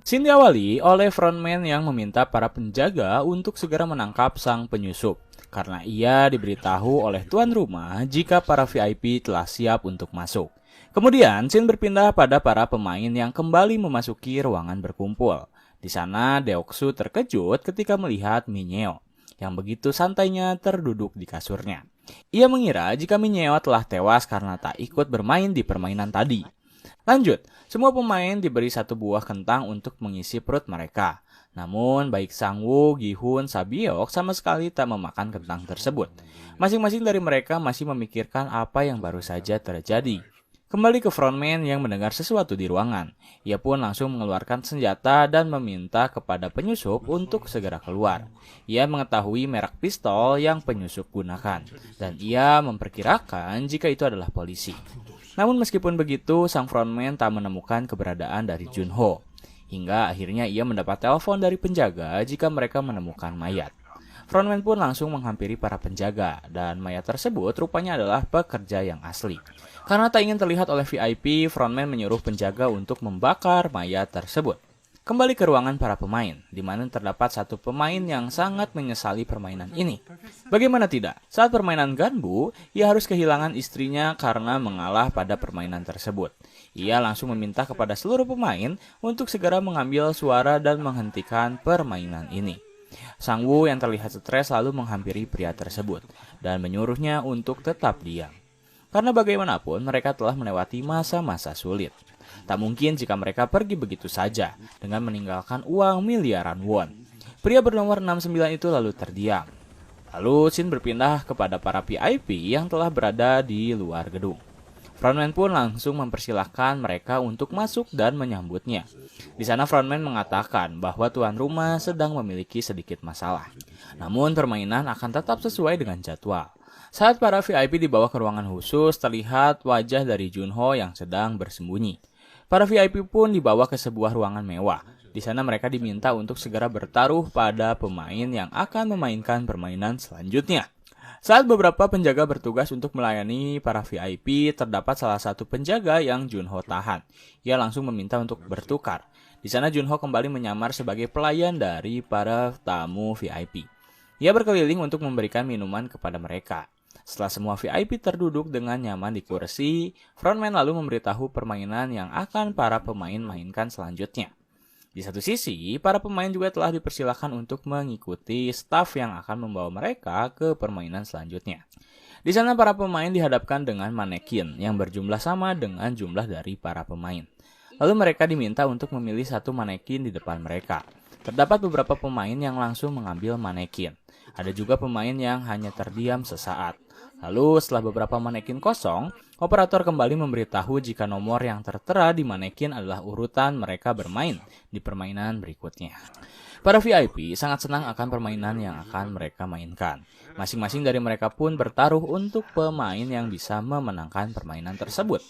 Scene diawali oleh frontman yang meminta para penjaga untuk segera menangkap sang penyusup karena ia diberitahu oleh tuan rumah jika para VIP telah siap untuk masuk. Kemudian, scene berpindah pada para pemain yang kembali memasuki ruangan berkumpul. Di sana, Deoksu terkejut ketika melihat Mineo yang begitu santainya terduduk di kasurnya. Ia mengira jika Mineo telah tewas karena tak ikut bermain di permainan tadi. Lanjut, semua pemain diberi satu buah kentang untuk mengisi perut mereka. Namun, baik Sangwoo, Gi-hun, Sabiok sama sekali tak memakan kentang tersebut. Masing-masing dari mereka masih memikirkan apa yang baru saja terjadi. Kembali ke frontman yang mendengar sesuatu di ruangan. Ia pun langsung mengeluarkan senjata dan meminta kepada penyusup untuk segera keluar. Ia mengetahui merek pistol yang penyusup gunakan. Dan ia memperkirakan jika itu adalah polisi. Namun meskipun begitu, sang frontman tak menemukan keberadaan dari Junho. Hingga akhirnya ia mendapat telepon dari penjaga jika mereka menemukan mayat. Frontman pun langsung menghampiri para penjaga, dan mayat tersebut rupanya adalah pekerja yang asli. Karena tak ingin terlihat oleh VIP, frontman menyuruh penjaga untuk membakar mayat tersebut. Kembali ke ruangan para pemain, di mana terdapat satu pemain yang sangat menyesali permainan ini. Bagaimana tidak, saat permainan Ganbu, ia harus kehilangan istrinya karena mengalah pada permainan tersebut. Ia langsung meminta kepada seluruh pemain untuk segera mengambil suara dan menghentikan permainan ini. Sangwoo yang terlihat stres lalu menghampiri pria tersebut dan menyuruhnya untuk tetap diam. Karena bagaimanapun mereka telah melewati masa-masa sulit. Tak mungkin jika mereka pergi begitu saja dengan meninggalkan uang miliaran won. Pria bernomor 69 itu lalu terdiam. Lalu scene berpindah kepada para VIP yang telah berada di luar gedung. Frontman pun langsung mempersilahkan mereka untuk masuk dan menyambutnya. Di sana frontman mengatakan bahwa tuan rumah sedang memiliki sedikit masalah. Namun permainan akan tetap sesuai dengan jadwal. Saat para VIP dibawa ke ruangan khusus, terlihat wajah dari Junho yang sedang bersembunyi. Para VIP pun dibawa ke sebuah ruangan mewah. Di sana mereka diminta untuk segera bertaruh pada pemain yang akan memainkan permainan selanjutnya. Saat beberapa penjaga bertugas untuk melayani para VIP, terdapat salah satu penjaga yang Junho tahan. Ia langsung meminta untuk bertukar. Di sana Junho kembali menyamar sebagai pelayan dari para tamu VIP. Ia berkeliling untuk memberikan minuman kepada mereka. Setelah semua VIP terduduk dengan nyaman di kursi, frontman lalu memberitahu permainan yang akan para pemain mainkan selanjutnya. Di satu sisi, para pemain juga telah dipersilakan untuk mengikuti staf yang akan membawa mereka ke permainan selanjutnya. Di sana para pemain dihadapkan dengan manekin yang berjumlah sama dengan jumlah dari para pemain. Lalu mereka diminta untuk memilih satu manekin di depan mereka. Terdapat beberapa pemain yang langsung mengambil manekin. Ada juga pemain yang hanya terdiam sesaat. Lalu setelah beberapa manekin kosong, operator kembali memberitahu jika nomor yang tertera di manekin adalah urutan mereka bermain di permainan berikutnya. Para VIP sangat senang akan permainan yang akan mereka mainkan. Masing-masing dari mereka pun bertaruh untuk pemain yang bisa memenangkan permainan tersebut.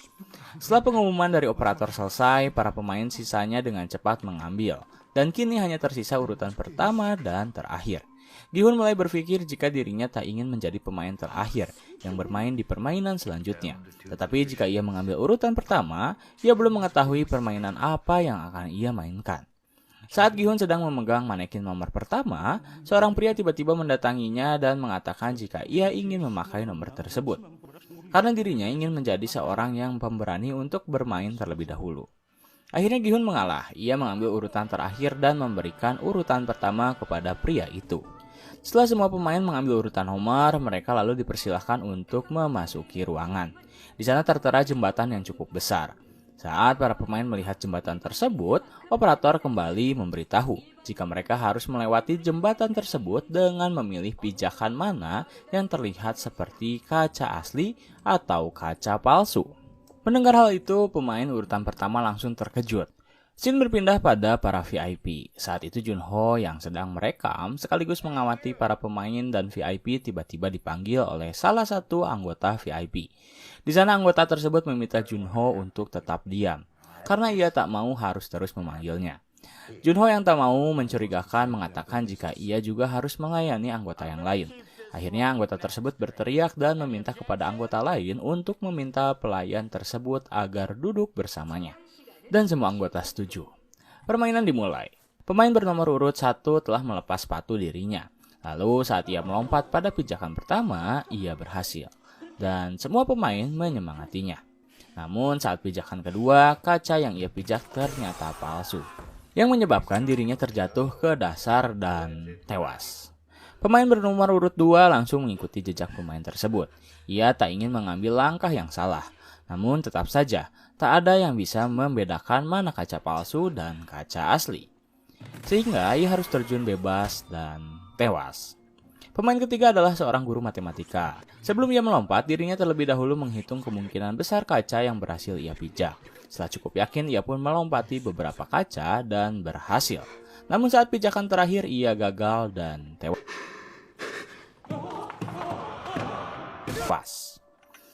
Setelah pengumuman dari operator selesai, para pemain sisanya dengan cepat mengambil. Dan kini hanya tersisa urutan pertama dan terakhir. Gi-hun mulai berpikir jika dirinya tak ingin menjadi pemain terakhir yang bermain di permainan selanjutnya. Tetapi jika ia mengambil urutan pertama, ia belum mengetahui permainan apa yang akan ia mainkan. Saat Gi-hun sedang memegang manekin nomor pertama, seorang pria tiba-tiba mendatanginya dan mengatakan jika ia ingin memakai nomor tersebut. Karena dirinya ingin menjadi seorang yang pemberani untuk bermain terlebih dahulu. Akhirnya Gi-hun mengalah, ia mengambil urutan terakhir dan memberikan urutan pertama kepada pria itu. Setelah semua pemain mengambil urutan nomor, mereka lalu dipersilahkan untuk memasuki ruangan. Di sana tertera jembatan yang cukup besar. Saat para pemain melihat jembatan tersebut, operator kembali memberitahu jika mereka harus melewati jembatan tersebut dengan memilih pijakan mana yang terlihat seperti kaca asli atau kaca palsu. Mendengar hal itu, pemain urutan pertama langsung terkejut. Scene berpindah pada para VIP. Saat itu Junho yang sedang merekam sekaligus mengamati para pemain dan VIP tiba-tiba dipanggil oleh salah satu anggota VIP. Di sana anggota tersebut meminta Junho untuk tetap diam, karena ia tak mau harus terus memanggilnya. Junho yang tak mau mencurigakan mengatakan jika ia juga harus melayani anggota yang lain. Akhirnya anggota tersebut berteriak dan meminta kepada anggota lain untuk meminta pelayan tersebut agar duduk bersamanya. Dan semua anggota setuju. Permainan dimulai. Pemain bernomor urut 1 telah melepas sepatu dirinya. Lalu saat ia melompat pada pijakan pertama, ia berhasil. Dan semua pemain menyemangatinya. Namun saat pijakan kedua, kaca yang ia pijak ternyata palsu. Yang menyebabkan dirinya terjatuh ke dasar dan tewas. Pemain bernomor urut 2 langsung mengikuti jejak pemain tersebut. Ia tak ingin mengambil langkah yang salah. Namun tetap saja, tak ada yang bisa membedakan mana kaca palsu dan kaca asli. Sehingga ia harus terjun bebas dan tewas. Pemain ketiga adalah seorang guru matematika. Sebelum ia melompat, dirinya terlebih dahulu menghitung kemungkinan besar kaca yang berhasil ia pijak. Setelah cukup yakin, ia pun melompati beberapa kaca dan berhasil. Namun saat pijakan terakhir, ia gagal dan tewas.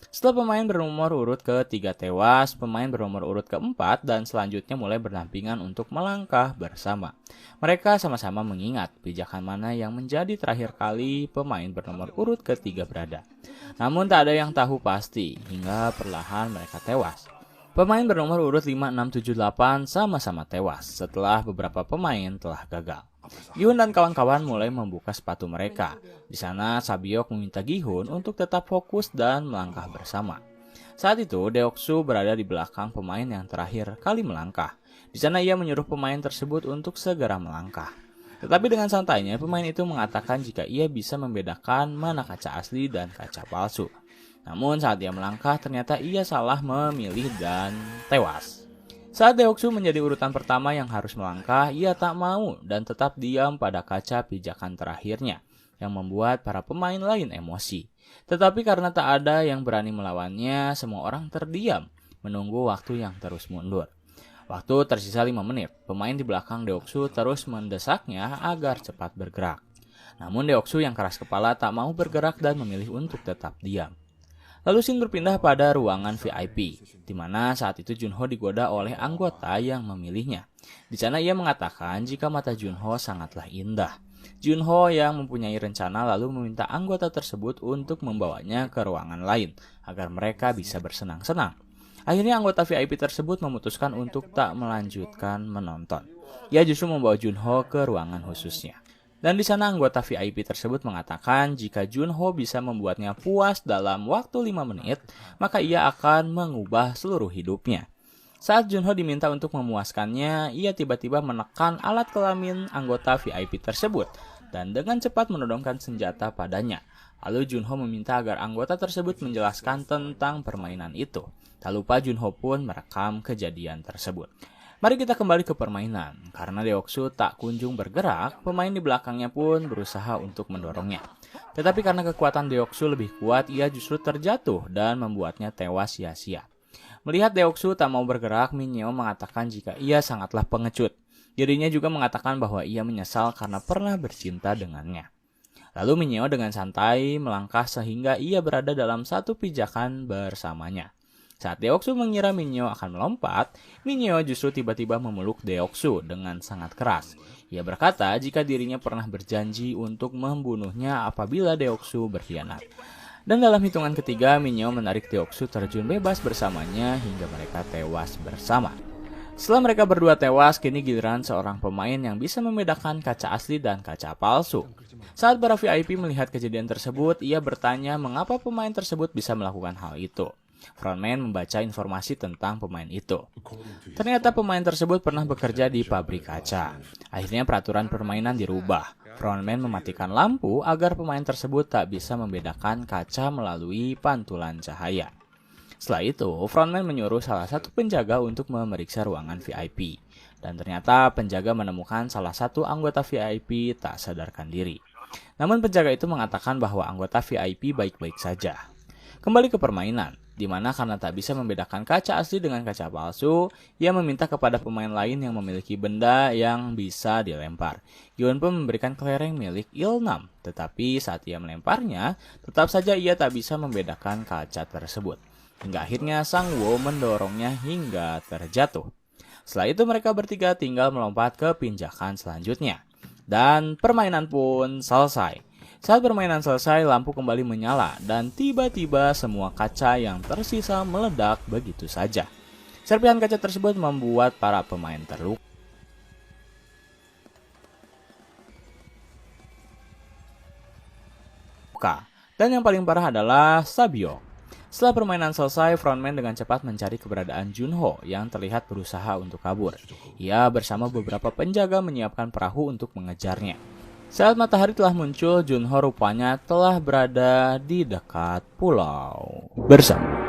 Setelah pemain bernomor urut ke-3 tewas, pemain bernomor urut ke-4 dan selanjutnya mulai berdampingan untuk melangkah bersama. Mereka sama-sama mengingat pijakan mana yang menjadi terakhir kali pemain bernomor urut ke-3 berada. Namun tak ada yang tahu pasti hingga perlahan mereka tewas. Pemain bernomor urut 5, 6, 7, 8 sama-sama tewas setelah beberapa pemain telah gagal. Gihun dan kawan-kawan mulai membuka sepatu mereka. Di sana Sabyok meminta Gihun untuk tetap fokus dan melangkah bersama. Saat itu Deoksu berada di belakang pemain yang terakhir kali melangkah. Di sana ia menyuruh pemain tersebut untuk segera melangkah. Tetapi dengan santainya pemain itu mengatakan jika ia bisa membedakan mana kaca asli dan kaca palsu. Namun saat ia melangkah ternyata ia salah memilih dan tewas. Saat Deoksu menjadi urutan pertama yang harus melangkah, ia tak mau dan tetap diam pada kaca pijakan terakhirnya, yang membuat para pemain lain emosi. Tetapi karena tak ada yang berani melawannya, semua orang terdiam, menunggu waktu yang terus mundur. Waktu tersisa 5 menit, pemain di belakang Deoksu terus mendesaknya agar cepat bergerak. Namun Deoksu yang keras kepala tak mau bergerak dan memilih untuk tetap diam. Lalu scene berpindah pada ruangan VIP, di mana saat itu Junho digoda oleh anggota yang memilihnya. Di sana ia mengatakan jika mata Junho sangatlah indah. Junho yang mempunyai rencana lalu meminta anggota tersebut untuk membawanya ke ruangan lain, agar mereka bisa bersenang-senang. Akhirnya anggota VIP tersebut memutuskan untuk tak melanjutkan menonton. Ia justru membawa Junho ke ruangan khususnya. Dan di sana anggota VIP tersebut mengatakan jika Junho bisa membuatnya puas dalam waktu 5 menit, maka ia akan mengubah seluruh hidupnya. Saat Junho diminta untuk memuaskannya, ia tiba-tiba menekan alat kelamin anggota VIP tersebut dan dengan cepat menodongkan senjata padanya. Lalu Junho meminta agar anggota tersebut menjelaskan tentang permainan itu. Tak lupa Junho pun merekam kejadian tersebut. Mari kita kembali ke permainan. Karena Deoksu tak kunjung bergerak, pemain di belakangnya pun berusaha untuk mendorongnya. Tetapi karena kekuatan Deoksu lebih kuat, ia justru terjatuh dan membuatnya tewas sia-sia. Melihat Deoksu tak mau bergerak, Minyo mengatakan jika ia sangatlah pengecut. Dirinya juga mengatakan bahwa ia menyesal karena pernah bercinta dengannya. Lalu Minyo dengan santai melangkah sehingga ia berada dalam satu pijakan bersamanya. Saat Deoksu mengira Minyo akan melompat, Minyo justru tiba-tiba memeluk Deoksu dengan sangat keras. Ia berkata jika dirinya pernah berjanji untuk membunuhnya apabila Deoksu berkhianat. Dan dalam hitungan ketiga, Minyo menarik Deoksu terjun bebas bersamanya hingga mereka tewas bersama. Setelah mereka berdua tewas, kini giliran seorang pemain yang bisa membedakan kaca asli dan kaca palsu. Saat para VIP melihat kejadian tersebut, ia bertanya mengapa pemain tersebut bisa melakukan hal itu. Frontman membaca informasi tentang pemain itu. Ternyata pemain tersebut pernah bekerja di pabrik kaca. Akhirnya peraturan permainan dirubah. Frontman mematikan lampu agar pemain tersebut tak bisa membedakan kaca melalui pantulan cahaya. Setelah itu, Frontman menyuruh salah satu penjaga untuk memeriksa ruangan VIP. Dan ternyata penjaga menemukan salah satu anggota VIP tak sadarkan diri. Namun penjaga itu mengatakan bahwa anggota VIP baik-baik saja. Kembali ke permainan. Di mana karena tak bisa membedakan kaca asli dengan kaca palsu, ia meminta kepada pemain lain yang memiliki benda yang bisa dilempar. Gihun pun memberikan kelereng milik Ilnam, tetapi saat ia melemparnya, tetap saja ia tak bisa membedakan kaca tersebut. Hingga akhirnya Sang Wo mendorongnya hingga terjatuh. Setelah itu mereka bertiga tinggal melompat ke pinjakan selanjutnya. Dan permainan pun selesai. Saat permainan selesai, lampu kembali menyala dan tiba-tiba semua kaca yang tersisa meledak begitu saja. Serpihan kaca tersebut membuat para pemain terluka. Kafka. Dan yang paling parah adalah Sabio. Setelah permainan selesai, frontman dengan cepat mencari keberadaan Junho yang terlihat berusaha untuk kabur. Ia bersama beberapa penjaga menyiapkan perahu untuk mengejarnya. Saat matahari telah muncul, Junho rupanya telah berada di dekat pulau bersama.